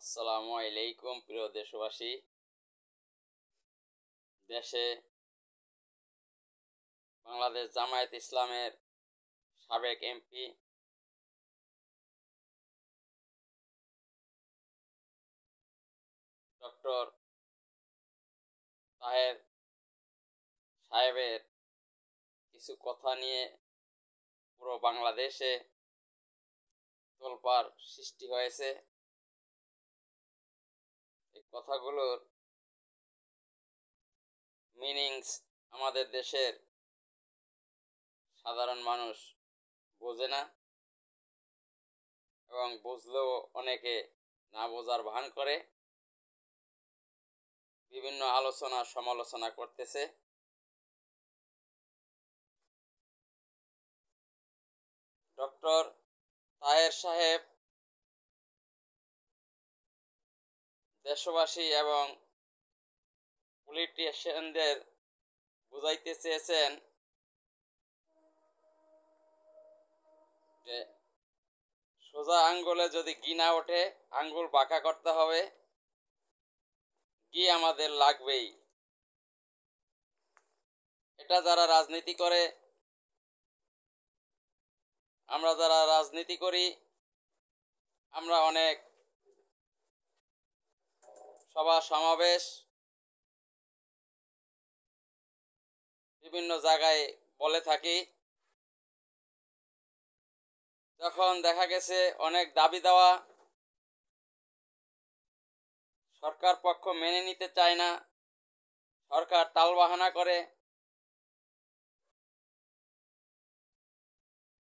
আসসালামু আলাইকুম প্রিয় দেশবাসী। দেশে বাংলাদেশ জামায়াত ইসলামের সাবেক এমপি ডক্টর তাহের সাহেবের কিছু কথা নিয়ে পুরো বাংলাদেশে তোলপাড় সৃষ্টি হয়েছে। এই কথাগুলোর মিনিংস আমাদের দেশের সাধারণ মানুষ বোঝে না, এবং বুঝলেও অনেকে না বোঝার ভান করে বিভিন্ন আলোচনা সমালোচনা করতেছে। ডক্টর তাহের সাহেব দেশবাসী এবং পলিটিশিয়ানদের বুঝাইতে চেয়েছেন যে সোজা আঙ্গুলে যদি ঘি না ওঠে, আঙ্গুল বাঁকা করতে হবে, ঘি আমাদের লাগবেই। এটা যারা রাজনীতি করে, আমরা যারা রাজনীতি করি, আমরা অনেক সভা সমাবেশ বিভিন্ন জায়গায় বলে থাকি। যখন দেখা গেছে অনেক দাবি দেওয়া সরকার পক্ষ মেনে নিতে চায় না, সরকার টালবাহানা করে,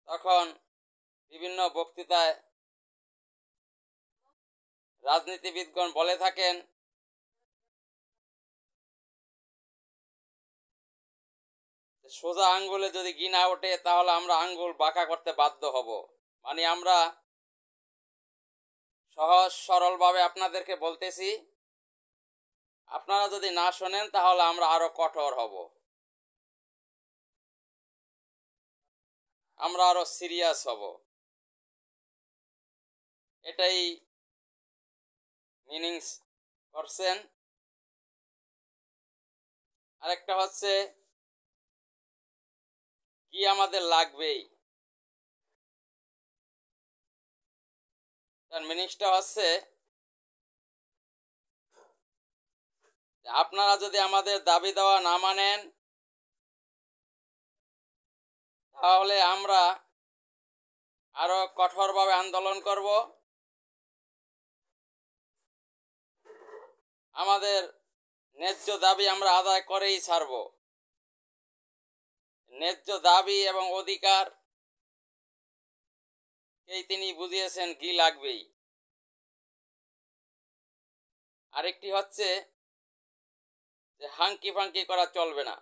তখন বিভিন্ন বক্তৃতায় রাজনীতিবিদগণ বলে থাকেন সোজা আঙ্গুলে যদি ঘি না ওঠে তাহলে আমরা আঙ্গুল বাঁকা করতে বাধ্য হব। মানে আমরা সহজ সরলভাবে আপনাদেরকে বলতেছি, আপনারা যদি না শোনেন তাহলে আমরা আরো কঠোর হব, আমরা আরো সিরিয়াস হব। এটাই মিনিংস করছেন। আরেকটা হচ্ছে কি আমাদের লাগবেই, তার মিনিংসটা হচ্ছে আপনারা যদি আমাদের দাবি দেওয়া না মানেন তাহলে আমরা আরো কঠোরভাবে আন্দোলন করব, আমাদের ন্যায্য দাবি আমরা আদায় করেই ছাড়ব। ন্যায্য দাবি এবং অধিকার এই তিনি বুঝিয়েছেন ঘি লাগবেই। আরেকটি হচ্ছে যে হাঙ্কি ফাঙ্কি করা চলবে না।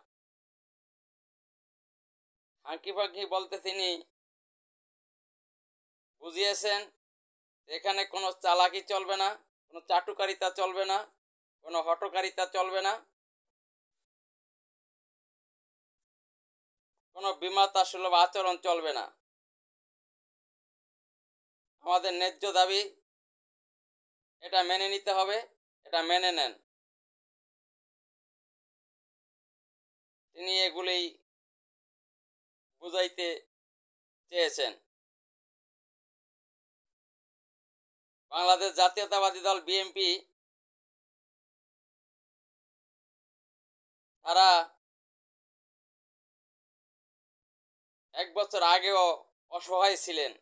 হাঙ্কি ফাঙ্কি বলতে তিনি বুঝিয়েছেন এখানে কোনো চালাকি চলবে না, কোনো চাটুকারিতা চলবে না, কোনো হঠকারিতা চলবে না, কোনো বিমাতা সুলভ আচরণ চলবে না। আমাদের ন্যায্য দাবি এটা মেনে নিতে হবে, এটা মেনে নেন। তিনি এগুলোই বুঝাইতে চেয়েছেন। বাংলাদেশ জাতীয়তাবাদী দল বিএনপি তারা এক বছর আগেও অসহায় ছিলেন,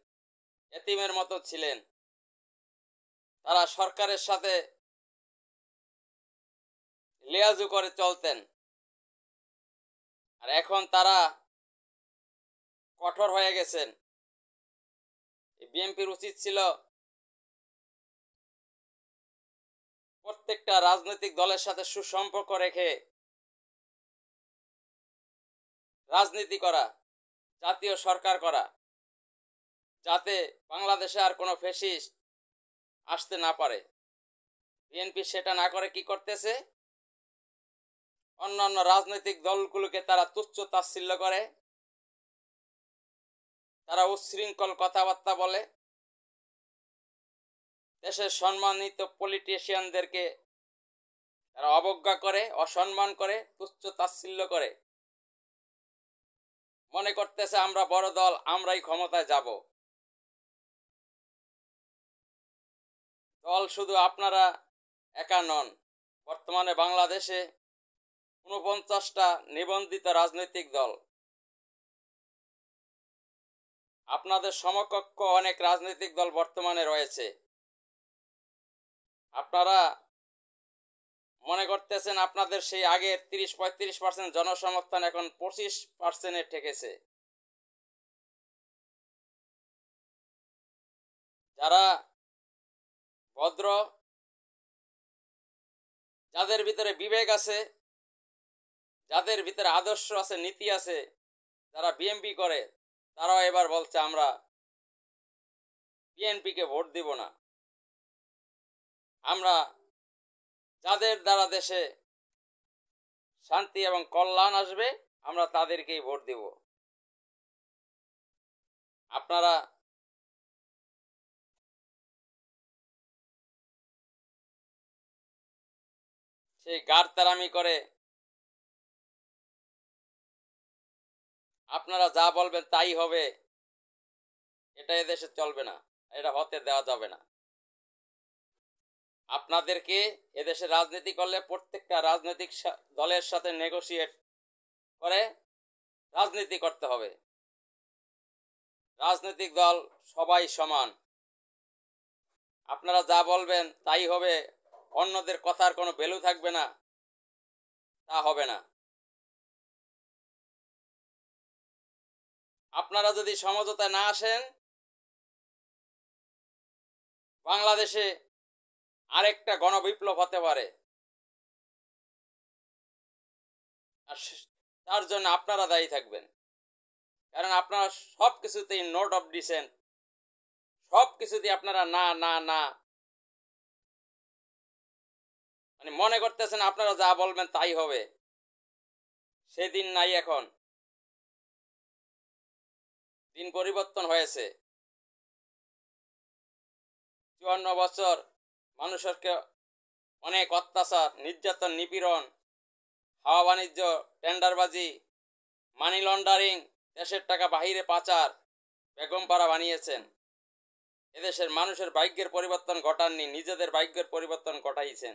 এতিমের মতো ছিলেন। তারা সরকারের সাথে লিয়াজু করে চলতেন, আর এখন তারা কঠোর হয়ে গেছেন। বিএনপির উচিত ছিল প্রত্যেকটা রাজনৈতিক দলের সাথে সুসম্পর্ক রেখে রাজনীতি করা, জাতীয় সরকার করা, যাতে বাংলাদেশে আর কোনো ফ্যাসিস্ট আসতে না পারে। বিএনপি সেটা না করে কি করতেছে, অন্যান্য রাজনৈতিক দলগুলোকে তারা তুচ্ছ তাচ্ছিল্য করে, তারা উচ্ছৃঙ্খল কথাবার্তা বলে, দেশের সম্মানিত পলিটিশিয়ানদেরকে তারা অবজ্ঞা করে, অসম্মান করে, তুচ্ছ তাচ্ছিল্য করে, মনে করতেছে আমরা বড় দল, আমরাই ক্ষমতায় যাব। দল শুধু আপনারা একা নন। বর্তমানে বাংলাদেশে ৪৯টা নিবন্ধিত রাজনৈতিক দল। আপনাদের সমকক্ষ অনেক রাজনৈতিক দল বর্তমানে রয়েছে। আপনারা মনে করতেছেন আপনাদের সেই আগের ৩০-৩৫% জনসমর্থন এখন ২৫%-এ ঠেকেছে। যারা ভদ্র, যাদের ভিতরে বিবেক আছে, যাদের ভিতরে আদর্শ আছে, নীতি আছে, যারা বিএনপি করে, তারাও এবার বলছে আমরা বিএনপিকে ভোট দিব না। আমরা যাদের দ্বারা দেশে শান্তি এবং কল্যাণ আসবে, আমরা তাদেরকেই ভোট দিব। আপনারা সেই গারতারামি করে আপনারা যা বলবেন তাই হবে, এটা এদেশে চলবে না, এটা হতে দেওয়া যাবে না। আপনাদেরকে এদেশে রাজনীতি করলে প্রত্যেকটা রাজনৈতিক দলের সাথে নেগোশিয়েট করে রাজনীতি করতে হবে। রাজনৈতিক দল সবাই সমান। আপনারা যা বলবেন তাই হবে, অন্যদের কথার কোনো ভ্যালু থাকবে না, তা হবে না। আপনারা যদি সমঝোতায় না আসেন, বাংলাদেশে আরেকটা গণবিপ্লব হতে পারে। আর তার জন্য আপনারা দায়ী থাকবেন, কারণ আপনারা সব কিছুতেই নোট অফ ডিসেন্ট, সব কিছুতেই আপনারা না না না, মানে মনে করতেছেন আপনারা যা বলবেন তাই হবে। সেদিন নাই, এখন দিন পরিবর্তন হয়েছে। ৫৪ বছর মানুষকে অনেক অত্যাচার, নির্যাতন, নিপীড়ন, হাওয়া বাণিজ্য, টেন্ডারবাজি, মানি লন্ডারিং, দেশের টাকা বাহিরে পাচার, বেগমপাড়া বানিয়েছেন। এদেশের মানুষের ভাগ্যের পরিবর্তন ঘটাননি, নিজেদের ভাগ্যের পরিবর্তন ঘটাইছেন।